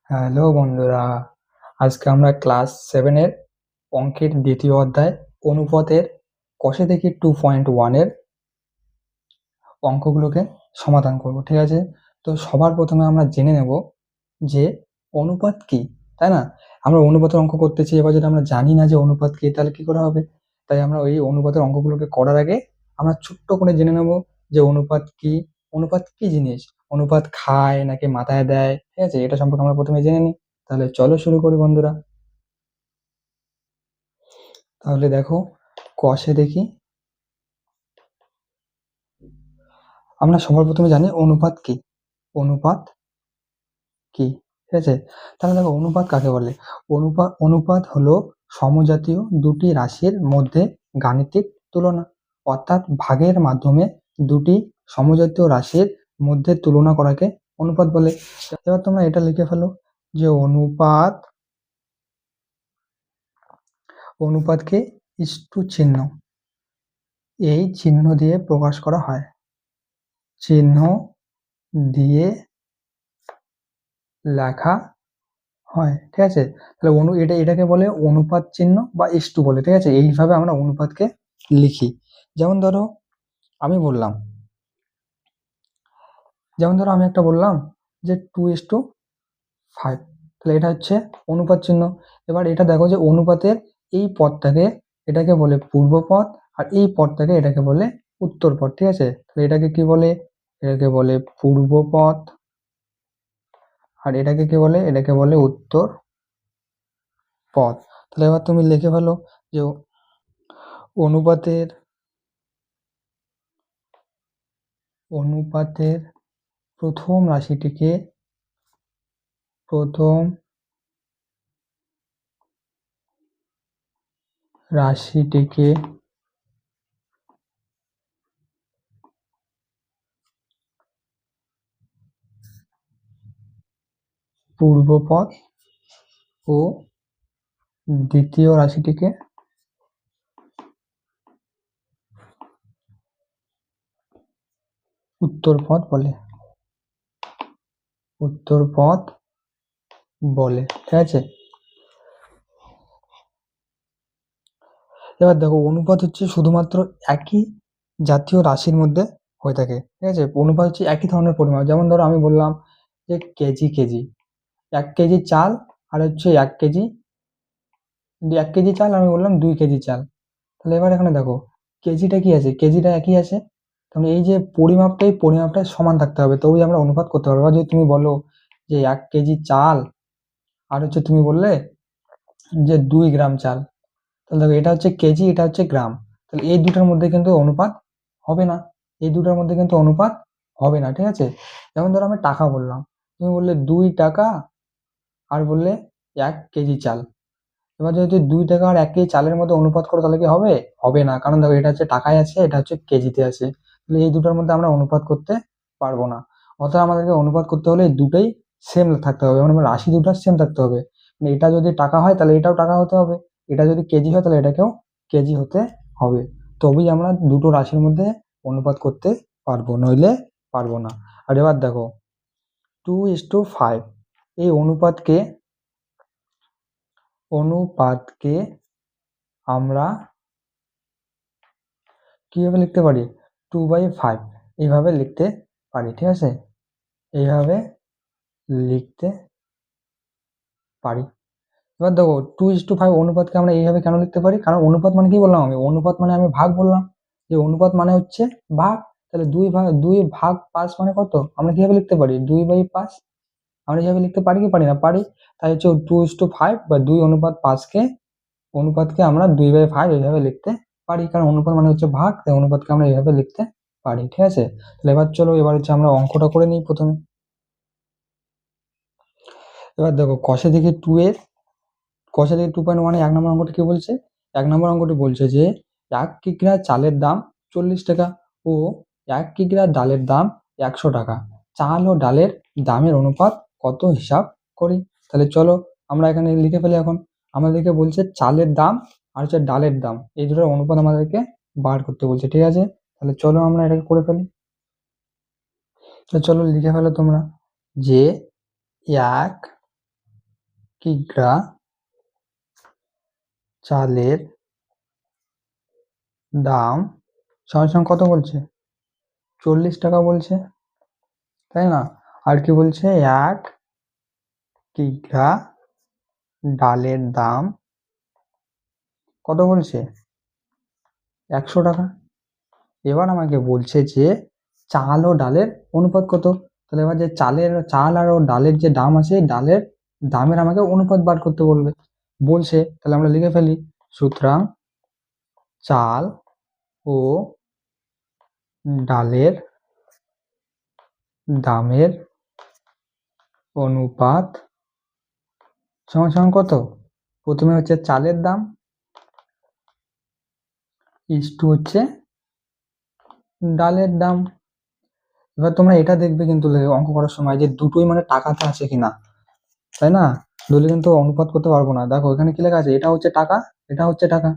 Hello বন্ধুরা, আজকে আমরা ক্লাস 7 এর অঙ্কের দ্বিতীয় অধ্যায় অনুপাতের কষে দেখি 2.1 এর অঙ্কগুলোকে সমাধান করব। ঠিক আছে, তো সবার প্রথমে আমরা জেনে নেব যে অনুপাত কি, তাই না? আমরা অনুপাতের অঙ্ক করতেছি, এবার যদি আমরা জানি না যে অনুপাত কি তাহলে কি করে হবে? তাই আমরা ওই অনুপাতের অঙ্কগুলোকে করার আগে আমরা ছোট্ট করে জেনে নেব যে অনুপাত কি, অনুপাত কি জিনিস, অনুপাত খায় নাকি মাথায় দেয়। ঠিক আছে, এটা সম্পর্কে আমরা প্রথমে জেনে নিই। তাহলে চলো শুরু করি বন্ধুরা। তাহলে দেখো, কষে দেখি, আমরা সবার প্রথমে জানি অনুপাত কি। অনুপাত কি, ঠিক আছে? তাহলে দেখো, অনুপাত কাকে বলে? অনুপাত হলো সমজাতীয় দুটি রাশির মধ্যে গাণিতিক তুলনা, অর্থাৎ ভাগের মাধ্যমে দুটি সমজাতীয় রাশির মধ্যে তুলনা করাকে অনুপাত বলে। এবার তোমরা এটা লিখে ফেলো যে অনুপাতকে ইস্টু চিহ্ন, এই চিহ্ন দিয়ে প্রকাশ করা হয়। চিহ্ন দিয়ে লেখা হয়, ঠিক আছে? তাহলে এটাকে বলে অনুপাত চিহ্ন বা ইস্টু বলে। ঠিক আছে, এইভাবে আমরা অনুপাতকে লিখি। যেমন ধরো আমি বললাম, আমি একটা বললাম যে 2:5, তাহলে এটা হচ্ছে অনুপাত চিহ্ন। এবার এটা দেখো যে অনুপাতের এই পদটাকে, এটাকে বলে পূর্ব পদ, আর এই পদটাকে এটাকে বলে উত্তর পদ। ঠিক আছে, তাহলে এটাকে কি বলে? এটাকে বলে পূর্ব পদ, আর এটাকে কি বলে? এটাকে বলে উত্তর পদ। তাহলে এবার তুমি লিখে ফেলো যে অনুপাতের অনুপাতের প্রথম রাশিটিকে পূর্বপদ ও দ্বিতীয় রাশিটিকে উত্তরপদ বলে। ঠিক আছে, এবার দেখো, অনুপাত হচ্ছে শুধুমাত্র একই জাতীয় রাশির মধ্যে হয়ে থাকে। ঠিক আছে, অনুপাত হচ্ছে একই ধরনের পরিমাপ। যেমন ধরো আমি বললাম যে কেজি, 1 কেজি চাল, আর হচ্ছে 1 কেজি চাল, আমি বললাম 2 কেজি চাল। তাহলে এবার এখানে দেখো, কেজিটা কি আছে? কেজিটা একই আছে। তাহলে এই যে পরিমাপটাই সমান থাকতে হবে, তবেই আমরা অনুপাত করতে পারবো। যদি তুমি বলো যে 1 কেজি চাল, আর হচ্ছে তুমি বললে যে 2 গ্রাম চাল, তাহলে দেখো, এটা হচ্ছে কেজি, এটা হচ্ছে গ্রাম। তাহলে এই দুটার মধ্যে কিন্তু অনুপাত হবে না। ঠিক আছে, যেমন ধরো আমি টাকা বললাম, তুমি বললে 2 টাকা, আর বললে 1 কেজি চাল। এবার যদি 2 টাকা আর 1 কেজি চালের মধ্যে অনুপাত করো, তাহলে কি হবে? হবে না, কারণ দেখো, এটা হচ্ছে টাকায় আছে, এটা হচ্ছে কেজিতে আছে। তাহলে এই দুটোর মধ্যে আমরা অনুপাত করতে পারবো না। অর্থাৎ আমাদেরকে অনুপাত করতে হলে এই দুটোই সেম থাকতে হবে, মানে রাশি দুটো সেম থাকতে হবে। মানে এটা যদি টাকা হয় তাহলে এটাও টাকা হতে হবে, এটা যদি কেজি হয় তাহলে এটাকেও কেজি হতে হবে। তবেই আমরা দুটো রাশির মধ্যে অনুপাত করতে পারবো, নইলে পারবো না। আর এবার দেখো, 2:5, এই অনুপাতকে আমরা কিভাবে লিখতে পারি? 2/5 এইভাবে লিখতে পারি। ঠিক আছে, এইভাবে লিখতে পারি। এবার দেখো, 2:5 অনুপাতকে আমরা এইভাবে কেন লিখতে পারি? কারণ অনুপাত মানে কি বললাম? অনুপাত মানে আমি ভাগ বললাম, যে অনুপাত মানে হচ্ছে ভাগ। তাহলে 2 ভাগ 5 মানে কত? আমরা কিভাবে লিখতে পারি? 2/5। আমরা এইভাবে লিখতে পারি কি পারি না? পারি। তাই হচ্ছে 2:5 বা 2:5কে অনুপাতকে আমরা 2/5 এইভাবে লিখতে পারি, কারণ অনুপাত মানে হচ্ছে ভাগ, তাই অনুপাতকে আমরা এইভাবে লিখতে পারি। ঠিক আছে, তাহলে এবার চলো, এবার হচ্ছে আমরা অঙ্কটা করে নিই প্রথমে। এবার দেখো, কষে দেখি 2.1 1 নম্বর অঙ্কটি কি বলছে? 1 নম্বর অঙ্কটি বলছে যে 1 কিগ্রা চালের দাম 40 টাকা ও 1 কিগ্রা ডালের দাম 100 টাকা। চাল ও ডালের দামের অনুপাত কত, হিসাব করি। তাহলে চলো আমরা এখানে লিখে ফেলি। এখন আমাদেরকে বলছে চালের দাম আর হচ্ছে ডালের দাম, এই দুটোর অনুপাত আমাদেরকে বার করতে বলছে। ঠিক আছে, তাহলে চলো আমরা এটাকে করে ফেলি। তো চলো লিখে ফেলো তোমরা যে 1 কিগ্রা চালের দাম সঙ্গে সঙ্গে কত বলছে? 40 টাকা বলছে, তাই না? আর কি বলছে? 1 কিগ্রা ডালের দাম কত বলছে? 100 টাকা। এবার আমাকে বলছে যে চাল ও ডালের অনুপাত কত? তাহলে এবার যে চাল আর ও ডালের যে দাম আছে, ডালের দামের আমাকে অনুপাত বার করতে বলছে। তাহলে আমরা লিখে ফেলি। সুতরাং চাল ও ডালের দামের অনুপাত সমান সমান কত? প্রথমে হচ্ছে চালের দাম ইস্টু হচ্ছে ডালের দাম। এবার তোমরা এটা দেখবে কিন্তু অঙ্ক করার সময় যে দুটোই মানে টাকাতে আছে কিনা, তাই না? নইলে কিন্তু অনুপাত করতে পারবো না। দেখো এখানে কি লেখা আছে? এটা হচ্ছে টাকা, এটা হচ্ছে টাকা,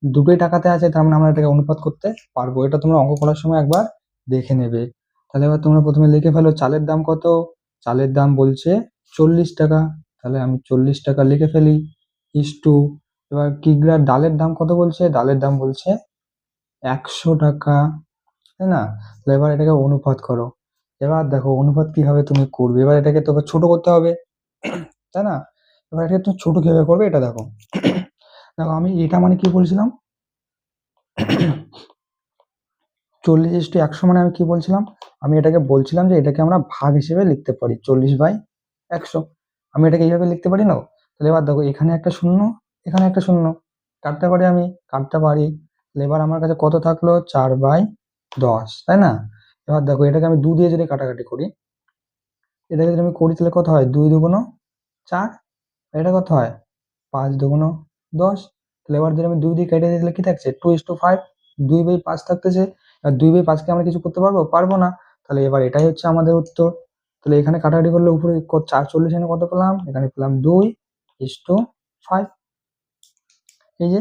দুটোই টাকাতে আছে, তার মানে আমরা এটাকে অনুপাত করতে পারবো। এটা তোমরা অঙ্ক করার সময় একবার দেখে নেবে। তাহলে এবার তোমরা প্রথমে লিখে ফেলো চালের দাম কত। চালের দাম বলছে 40 টাকা, তাহলে আমি 40 টাকা লিখে ফেলি ইস্টু। এবার কিগ্রা ডালের দাম কত বলছে? ডালের দাম বলছে 100 টাকা, তাই না? তাহলে এবার এটাকে অনুপাত করো। এবার দেখো অনুপাত কিভাবে তুমি করবে। এবার এটাকে তোকে ছোট করতে হবে, তাই না? এবার এটাকে তুমি ছোট কিভাবে করবে এটা দেখো। দেখো আমি এটা মানে কি বলছিলাম, 40:100 মানে আমি কি বলছিলাম? আমি এটাকে বলছিলাম যে এটাকে আমরা ভাগ হিসেবে লিখতে পারি, 40/100। আমি এটাকে এইভাবে লিখতে পারি না? তাহলে এবার দেখো এখানে একটা শূন্য, এখানে একটা শূন্য, কাটতে পারি আমি, কাটতে পারি। তাহলে এবার আমার কাছে কত থাকলো? 4/10, তাই না? এবার দেখো এটাকে আমি 2 দিয়ে যদি কাটাকাটি করি, এটাকে যদি আমি করি তাহলে কত হয়? 2 দুগুণ 4, এটা কত হয়? 5 দুগুণ 10। তাহলে এবার যদি আমি 2 দিয়ে কেটে দিই তাহলে কি থাকছে? 2:5, 2/5 থাকতেছে। আর 2/5 কে আমরা কিছু করতে পারবো? পারবো না। তাহলে এবার এটাই হচ্ছে আমাদের উত্তর। তাহলে এখানে কাটাকাটি করলে উপরে 440, এখানে কত পেলাম? এখানে পেলাম 2:5। এই যে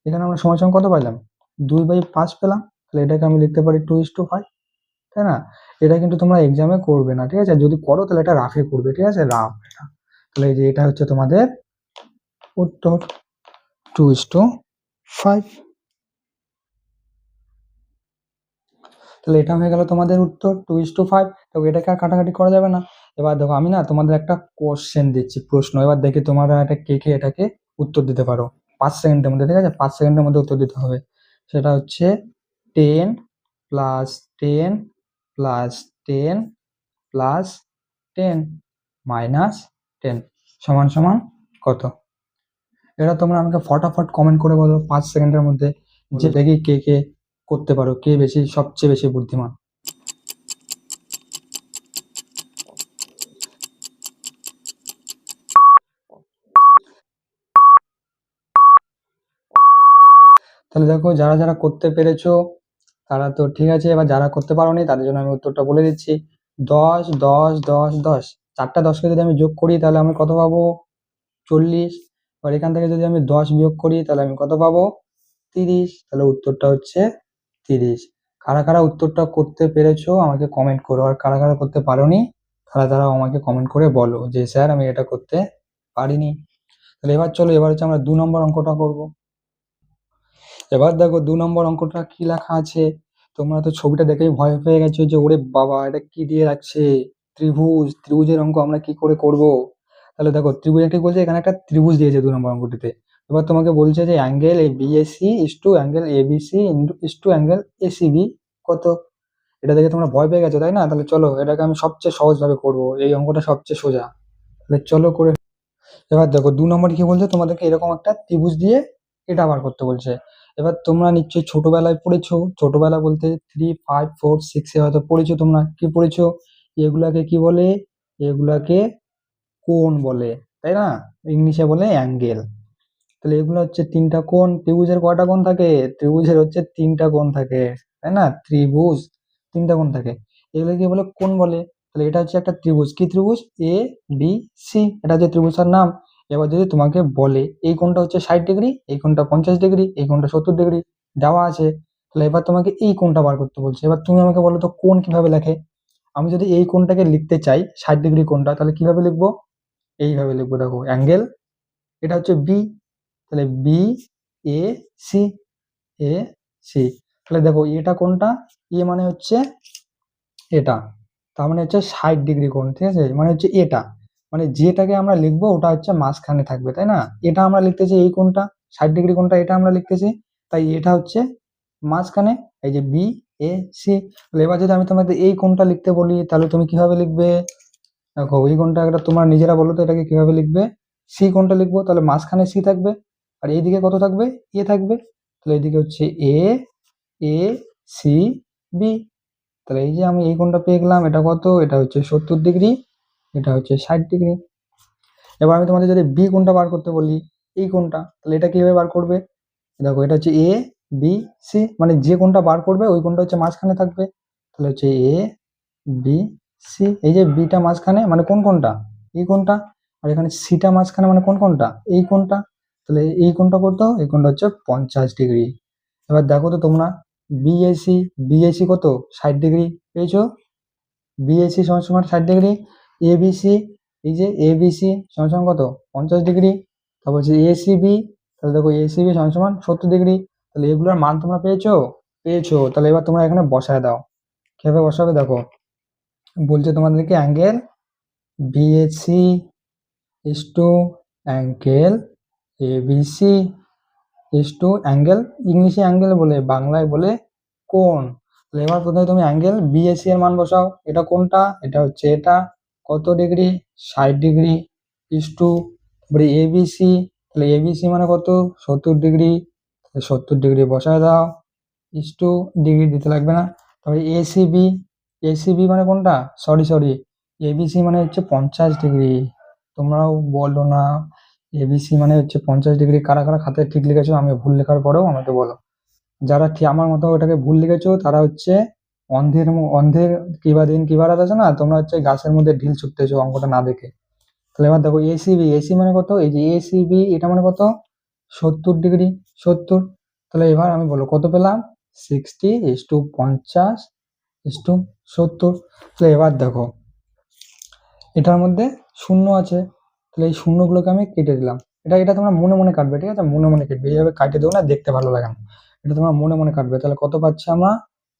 এখানে আমরা সমান সমান কত পাইলাম? 2/5 পেলাম। তাহলে এটাকে আমি লিখতে পারি 2:5, তাই না? এটা কিন্তু তোমরা এক্সামে করবে না, ঠিক আছে? যদি করো তাহলে এটা রাফে করবে, ঠিক আছে? রাফ এটা। তাহলে এই যে এটা হচ্ছে তোমাদের উত্তর 2:5। তাহলে এটা হয়ে গেল তোমাদের উত্তর 2:5। তো এটাকে আর কাটাকাটি করা যাবে না। এবার দেখো আমি না তোমাদের একটা কোশ্চেন দিচ্ছি, প্রশ্ন। এবার দেখি তোমরা এটা কে এটাকে উত্তর দিতে পারো 5 সেকেন্ডের মধ্যে, ঠিক আছে? 5 সেকেন্ডের মধ্যে উত্তর দিতে হবে। সেটা হচ্ছে 10 + 10 + 10 + 10 - 10 সমান সমান কত? এটা তোমরা আমাকে ফটাফট কমেন্ট করে বলো 5 সেকেন্ডের মধ্যে, যে দেখি কে করতে পারো, কে সবচেয়ে বেশি বুদ্ধিমান। তাহলে দেখো যারা যারা করতে পেরেছো তারা তো ঠিক আছে। এবার যারা করতে পারোনি তাদের জন্য আমি উত্তরটা বলে দিচ্ছি। 10 10 10 10, 4টা 10কে যদি আমি যোগ করি তাহলে আমি কত পাবো? 40। এবার এখান থেকে যদি আমি 10 বিয়োগ করি তাহলে আমি কত পাবো? 30। তাহলে উত্তরটা হচ্ছে 30। কারা কারা উত্তরটা করতে পেরেছো আমাকে কমেন্ট করো, আর কারা কারা করতে পারোনি তারা আমাকে কমেন্ট করে বলো যে স্যার আমি এটা করতে পারিনি। তাহলে এবার চলো, এবার হচ্ছে আমরা 2 নম্বর অঙ্কটা করবো। এবার দেখো 2 নম্বর অঙ্কটা কি লেখা আছে। তোমরা তো ছবিটা দেখেই ভয় পেয়ে গেছো যে ওরে বাবা এটা কি দিয়ে রাখছে, ত্রিভুজের অঙ্ক আমরা কি করে করব। তাহলে দেখো ত্রিভুজ একটা বলছে, এখানে একটা ত্রিভুজ দিয়েছে 2 নম্বর অঙ্কটিতে। এবার তোমাকে বলছে যে angle BAC is to angle ABC is to angle ACB কত। এটা দেখে তোমরা ভয় পেয়ে গেছো, তাই না? তাহলে চলো এটাকে আমি সবচেয়ে সহজ ভাবে করবো, এই অঙ্কটা সবচেয়ে সোজা। তাহলে চলো করে। এবার দেখো 2 নম্বরে কি বলছে, তোমাদেরকে এরকম একটা ত্রিভুজ দিয়ে এটা বার করতে বলছে। এবার তোমরা নিশ্চয়ই ছোটবেলায় পড়েছো, ছোটবেলা বলতে 3, 5, 4, 6 এ হয়তো পড়েছো। তোমরা কি পড়েছো? এগুলাকে কি বলে? এগুলাকে কোণ বলে, তাই না? ইংলিশে বলে অ্যাঙ্গেল। তাহলে এগুলো হচ্ছে 3টা কোণ। ত্রিভুজের কয়টা কোণ থাকে? ত্রিভুজের হচ্ছে 3টা কোণ থাকে, তাই না? ত্রিভুজ 3টা কোণ থাকে, এগুলো কি বলে? কোণ বলে। তাহলে এটা হচ্ছে একটা ত্রিভুজ। কি ত্রিভুজ? এ বি সি, এটা হচ্ছে ত্রিভুজটার নাম। এবার যদি তোমাকে বলে এই কোণটা হচ্ছে 60°, এই কোণটা 50°, এই কোণটা 70° দেওয়া আছে, তাহলে এবার তোমাকে এই কোণটা বার করতে বলছে। এবার তুমি আমাকে বলো তো কোণ কিভাবে লেখে? আমি যদি এই কোণটাকে লিখতে চাই 60° কোণটা, তাহলে কিভাবে লিখবো? এইভাবে লিখবো। দেখো অ্যাঙ্গেল এটা হচ্ছে বি, তাহলে B A C, A C. তাহলে দেখো এটা কোনটা, এ মানে হচ্ছে এটা, তার মানে হচ্ছে 60 ডিগ্রি কোণ, ঠিক আছে, মানে হচ্ছে এটা, মানে যেটাকে আমরা লিখবো ওটা হচ্ছে মাঝখানে থাকবে, তাই না? এটা আমরা লিখতেছি এই কোণটা, 60 ডিগ্রি কোণটা এটা আমরা লিখতেছি, তাই এটা হচ্ছে মাঝখানে, এই যে বি এ সি। এবার যদি আমি তোমাদের এই কোণটা লিখতে বলি তাহলে তুমি কিভাবে লিখবে? দেখো এই কোণটা একটা তোমরা নিজেরা বলো তো এটাকে কিভাবে লিখবে। সি কোণটা লিখবো, তাহলে মাঝখানে সি থাকবে, আর এইদিকে কত থাকবে, এ থাকবে, তাহলে এইদিকে হচ্ছে এ, এ সি বি। তাহলে এই যে আমি এই কোণটা পেয়ে গেলাম, এটা কত, এটা হচ্ছে 70 ডিগ্রি, এটা হচ্ছে 60 ডিগ্রি। এবার আমি তোমাদের যদি বি কোণটা বার করতে বলি, এই কোণটা, তাহলে এটা কিভাবে বার করবে? দেখো এটা হচ্ছে এ বি সি, মানে যে কোণটা বার করবে ওই কোণটা হচ্ছে মাঝখানে থাকবে, তাহলে হচ্ছে এ বি সি। এই যে বিটা মাঝখানে মানে কোন কোণটা, এই কোণটা, আর এখানে সিটা মাঝখানে মানে কোন কোণটা, এই কোণটা। তাহলে এই কোণটা করতে এই কোণটা হচ্ছে 50 ডিগ্রি। এবার দেখো তো তোমরা, বিএসি, বিএসি কত, 60 ডিগ্রি পেয়েছো, বিএসি সমান সমান 60 ডিগ্রি। এবিসি, এই যে এবিসি সমান সমান কত, 50 ডিগ্রি। তারপর হচ্ছে এসিবি, তাহলে দেখো এসিবি সমান সমান 70 ডিগ্রি। তাহলে এগুলোর মান তোমরা পেয়েছো, পেয়েছো। তাহলে এবার তোমরা এখানে বসায় দাও, কিভাবে বসাবে দেখো, বলছে তোমাদেরকে angle BAC is to angle ABC is to angle, ইংলিশে অ্যাঙ্গেল বলে, বাংলায় বলে কোণ। তাহলে এবার প্রথমে তুমি অ্যাঙ্গেল বিএসি এর মান বসাও, এটা কোনটা, এটা হচ্ছে এটা, কত ডিগ্রি, 60 ডিগ্রি, ইস টু, তারপরে এবিসি, তাহলে এবিসি মানে কত, 70 ডিগ্রি, 70 ডিগ্রি বসায় দাও, ইস টু, ডিগ্রি দিতে লাগবে না। তারপরে এসিবি, এসিবি মানে কোনটা, সরি সরি, এবিসি মানে হচ্ছে 50 ডিগ্রি, তোমরাও বলো না, এবিসি মানে হচ্ছে 50 ডিগ্রি। কারা কারা খাতায় ঠিক লিখেছো, আমি ভুল লেখার পরেও আমাকে বলো। যারা ঠিক আমার মতো ওটাকে ভুল লিখেছো তারা হচ্ছে অন্ধের অন্ধের কিবা দিন কিবা রাত আছে না, তোমরা হচ্ছে গাছের মধ্যে ঢিল ছুটতেছো অঙ্কটা না দেখে। তাহলে এবার দেখো এসিবি, এসি মানে কত, এই যে এসিবি এটা মানে কত, 70 ডিগ্রি, 70। তাহলে এবার আমি বলো কত পেলাম, 60:50:70। তাহলে এবার দেখো এটার মধ্যে শূন্য আছে, তাহলে এই শূন্যগুলোকে আমি কেটে দিলাম। এটা এটা তোমরা মনে মনে কাটবে, ঠিক আছে, মনে মনে কাটবে, এইভাবে কাটে দেবো না, দেখতে ভালো লাগে না, এটা তোমরা মনে মনে কাটবে। তাহলে কত পাচ্ছি আমরা,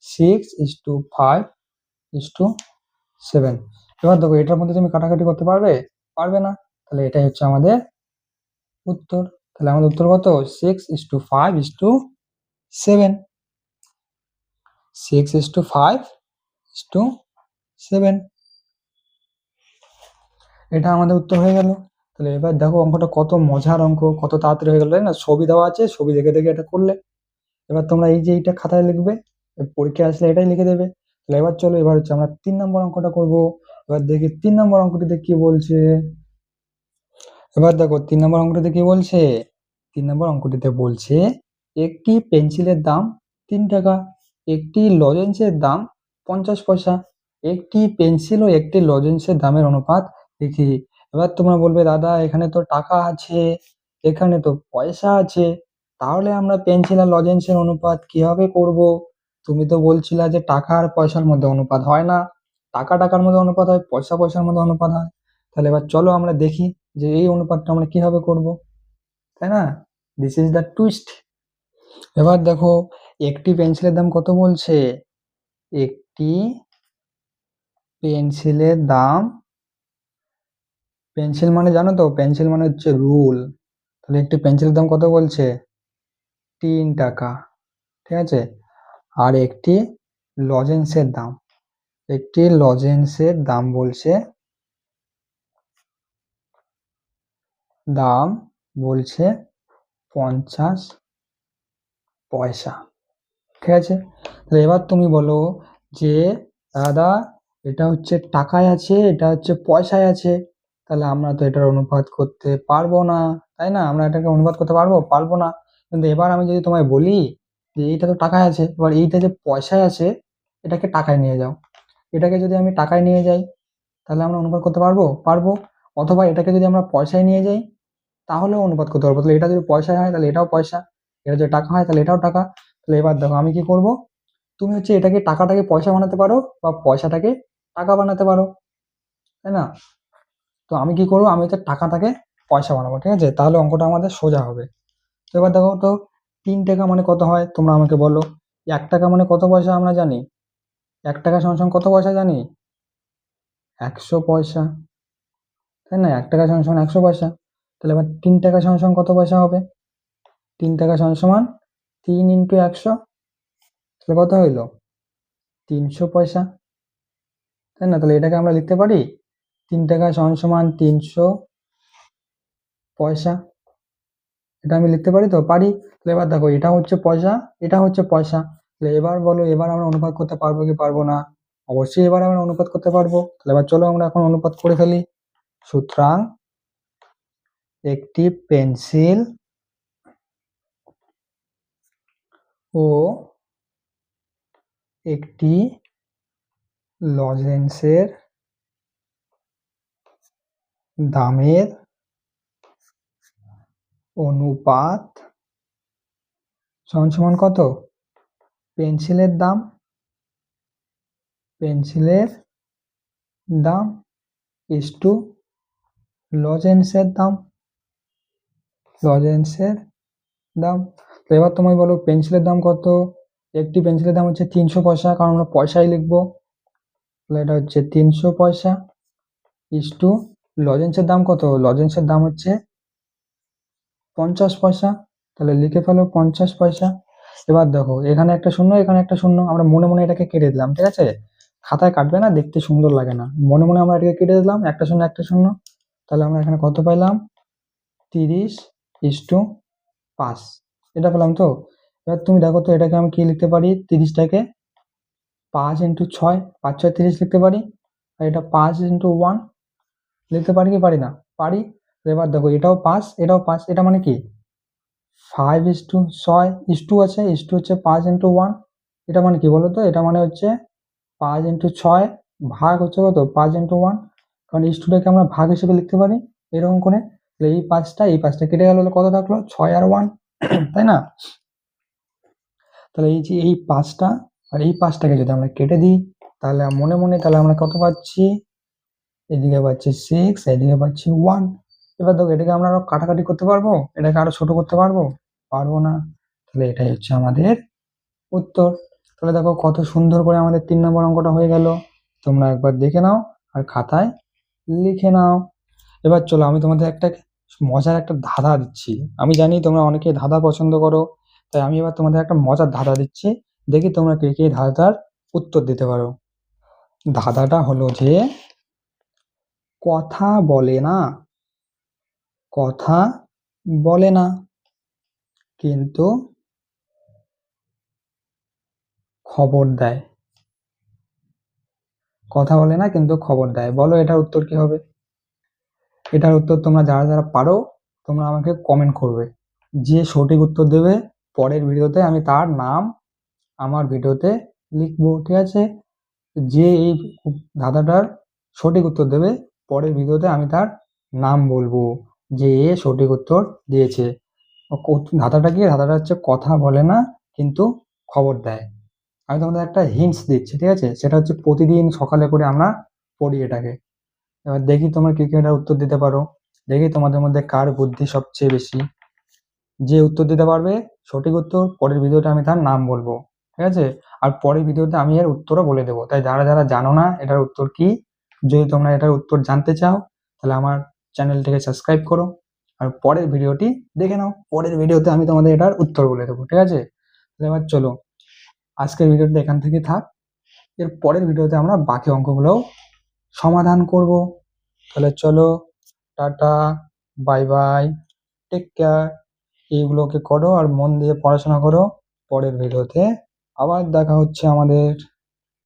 6:5:7। এবার দেখো এটার মধ্যে তুমি কাটাকাটি করতে পারবে, পারবে না, তাহলে এটাই হচ্ছে আমাদের উত্তর। তাহলে আমাদের উত্তর কত, 6:5:7, 6:5:7, এটা আমাদের উত্তর হয়ে গেল। তাহলে এবার দেখো অঙ্কটা কত মজার অঙ্ক, কত তাড়াতাড়ি হয়ে গেল, তাই না? ছবি দেওয়া আছে, ছবি দেখে দেখে এটা করলে। এবার তোমরা এই যে এইটা খাতায় লিখবে, পরীক্ষা আসলে এটাই লিখে দেবে। তাহলে এবার চলো, এবার হচ্ছে আমরা 3 নম্বর অঙ্কটা করব। এবার দেখি 3 নম্বর অঙ্কটিতে কি বলছে। এবার দেখো 3 নম্বর অঙ্কটিতে কি বলছে, 3 নম্বর অঙ্কটিতে বলছে একটি পেন্সিলের দাম 3 টাকা, একটি লজেন্সের দাম 50 পয়সা, একটি পেন্সিল ও একটি লজেন্সের দামের অনুপাত দেখি। এবার তোমরা বলবে দাদা এখানে তো টাকা আছে, এখানে তো পয়সা আছে, তাহলে আমরা পেন্সিল আর লজেন্সের অনুপাত কিভাবে করব? তুমি তো বলছিলা যে টাকা আর পয়সার মধ্যে অনুপাত হয় না, টাকা টাকার মধ্যে অনুপাত হয়, পয়সা পয়সার মধ্যে অনুপাত হয়। তাহলে এবার চলো আমরা দেখি যে এই অনুপাতটা আমরা কিভাবে করব, তাই না? This is the twist. এবার দেখো একটি পেন্সিলের দাম কত বলছে, একটি পেন্সিলের দাম, পেন্সিল মানে জানো তো, পেন্সিল মানে হচ্ছে রুল। তাহলে একটি পেন্সিলের দাম কত বলছে, 3 টাকা, ঠিক আছে। আর একটি লজেন্সের দাম, একটি লজেন্সের দাম বলছে, দাম বলছে 50 পয়সা, ঠিক আছে। তাহলে এবার তুমি বলো যে দাদা এটা হচ্ছে টাকায় আছে, এটা হচ্ছে পয়সায় আছে, তাহলে আমরা তো এটার অনুপাত করতে পারবো না, তাই না? আমরা এটাকে অনুপাত করতে পারবো, পারবো না। কিন্তু এবার আমি যদি তোমায় বলি যে এইটা তো টাকায় আছে, এবার এইটা যে পয়সায় আছে এটাকে টাকায় নিয়ে যাও, এটাকে যদি আমি টাকায় নিয়ে যাই তাহলে আমরা অনুপাত করতে পারবো, পারবো। অথবা এটাকে যদি আমরা পয়সায় নিয়ে যাই তাহলেও অনুপাত করতে পারবো। তাহলে এটা যদি পয়সায় হয় তাহলে এটাও পয়সা, এটা যদি টাকা হয় তাহলে এটাও টাকা। তাহলে এবার দেখো আমি কি করব, তুমি হচ্ছে এটাকে টাকাটাকে পয়সা বানাতে পারো বা পয়সাটাকে টাকা বানাতে পারো, তাই না? তো আমি কি করবো, আমি হচ্ছে টাকাটাকে পয়সা বানাবো, ঠিক আছে? তাহলে অঙ্কটা আমাদের সোজা হবে। তো এবার দেখো তো 3 টাকা মানে কত হয় তোমরা আমাকে বলো। 1 টাকা মানে কত পয়সা আমরা জানি? 1 টাকা সমান কত পয়সা জানি? 100 পয়সা, তাই না? 1 টাকা সমান 100 পয়সা। তাহলে এবার 3 টাকা সমান কত পয়সা হবে? 3 টাকা সমান 3 ইন্টু 100, তাহলে কত হইলো? 300 পয়সা, তাই না? তাহলে এটাকে আমরা লিখতে পারি 3 টাকা সমান 300 পয়সা। এটা আমি লিখতে পারি তো? পারি। তাহলে এবার দেখো এটা হচ্ছে পয়সা, এটা হচ্ছে পয়সা। তাহলে এবার বলো, এবার আমরা অনুপাত করতে পারবো কি পারবো না? অবশ্যই এবার আমরা অনুপাত করতে পারবো। তাহলে এবার চলো আমরা এখন অনুপাত করে ফেলি। সুতরাং একটি পেন্সিল ও একটি লজেন্সের দামের অনুপাত সমান কত? পেন্সিলের দাম ইস টু লজেন্সের দাম। তো এবার তুমি বলো পেন্সিলের দাম কত? একটি পেন্সিলের দাম হচ্ছে 300 পয়সা, কারণ আমরা পয়সাই লিখবো। তাহলে এটা হচ্ছে 300 পয়সা ইস টু লজেন্সের দাম কত? লজেন্সের দাম হচ্ছে 50 পয়সা। তাহলে লিখে ফেলো 50 পয়সা। এবার দেখো এখানে একটা শূন্য, এখানে একটা শূন্য, আমরা মনে মনে এটাকে কেটে দিলাম, ঠিক আছে? খাতায় কাটবে না, দেখতে সুন্দর লাগে না। মনে মনে আমরা এটাকে কেটে দিলাম, একটা শূন্য একটা শূন্য। তাহলে আমরা এখানে কত পাইলাম? 30 ইস টু 5, এটা পেলাম তো। এবার তুমি দেখো তো এটাকে আমি কি লিখতে পারি? 30টাকে 5 ইন্টু 6, 5 6 30 লিখতে পারি। আর এটা 5 ইন্টু 1 লিখতে পারি কি পারি না? পারি। এবার দেখো এটাও 5, এটাও 5, এটা মানে কি? 5 ইস টু 6 ইস টু আছে, ইস টু হচ্ছে 5 ইন্টু 1। এটা মানে কি বলো তো? এটা মানে হচ্ছে 5 ইন্টু 6 ভাগ হচ্ছে কত? 5 ইন্টু 1। কারণ ইস টুটাকে আমরা ভাগ হিসেবে লিখতে পারি এরকম করে। তাহলে এই পাঁচটা কেটে গেল, কত থাকলো? 6 আর 1, তাই না? তাহলে এই যে এই 5টা আর এই 5টাকে যদি আমরা কেটে দিই, তাহলে মনে মনে তাহলে আমরা কত পাচ্ছি? এদিকে পাচ্ছি 6, এদিকে পাচ্ছি 1। এবার দেখো এটাকে আমরা আরো কাটাকাটি করতে পারবো? এটাকে আরো ছোট করতে পারবো? পারবো না। তাহলে এটাই হচ্ছে আমাদের উত্তর। তাহলে দেখো কত সুন্দর করে আমাদের 3 নম্বর অঙ্কটা হয়ে গেল। তোমরা একবার দেখে নাও আর খাতায় লিখে নাও। এবার চলো আমি তোমাদের একটা মজার একটা ধাঁধা দিচ্ছি। আমি জানি তোমরা অনেকে ধাঁধা পছন্দ করো, তাই আমি এবার তোমাদের একটা মজার ধাঁধা দিচ্ছি। দেখি তোমরা কে কে ধাঁধাটার উত্তর দিতে পারো। ধাঁধাটা হলো যে কথা বলে না, কথা বলে না কিন্তু খবর দেয়। কথা বলে না কিন্তু খবর দেয়। বলো এটার উত্তর কি হবে? এটার উত্তর তোমরা যারা যারা পারো তোমরা আমাকে কমেন্ট করবে। যে সঠিক উত্তর দেবে পরের ভিডিওতে আমি তার নাম আমার ভিডিওতে লিখবো, ঠিক আছে? যে এই ধাঁধাটার সঠিক উত্তর দেবে পরের ভিডিওতে আমি তার নাম বলবো, যে এ সঠিক উত্তর দিয়েছে। ধাঁধাটা কি? ধাঁধাটা হচ্ছে কথা বলে না কিন্তু খবর দেয়। আমি তোমাদের একটা হিন্টস দিচ্ছি, ঠিক আছে? সেটা হচ্ছে প্রতিদিন সকালে করে আমরা পড়ি এটাকে। এবার দেখি তোমরা কি কি এটার উত্তর দিতে পারো। দেখি তোমাদের মধ্যে কার বুদ্ধি সবচেয়ে বেশি। যে উত্তর দিতে পারবে সঠিক উত্তর, পরের ভিডিওতে আমি তার নাম বলবো, ঠিক আছে? আর পরের ভিডিওতে আমি এর উত্তরও বলে দেবো। তাই যারা যারা জানো না এটার উত্তর কি, যদি তোমরা এটার উত্তর জানতে চাও, তাহলে আমার চ্যানেলটিকে সাবস্ক্রাইব করো আর পরের ভিডিওটি দেখে নাও। পরের ভিডিওতে আমি তোমাদের এটার উত্তর বলে দেবো, ঠিক আছে? তাহলে এবার চলো আজকের ভিডিওটা এখান থেকে থাক। এর পরের ভিডিওতে আমরা বাকি অঙ্কগুলোও সমাধান করব। তাহলে চলো, tata, bye bye, take care. এইগুলোকে করো আর মন দিয়ে পড়াশোনা করো। পরের ভিডিওতে আবার দেখা হচ্ছে আমাদের।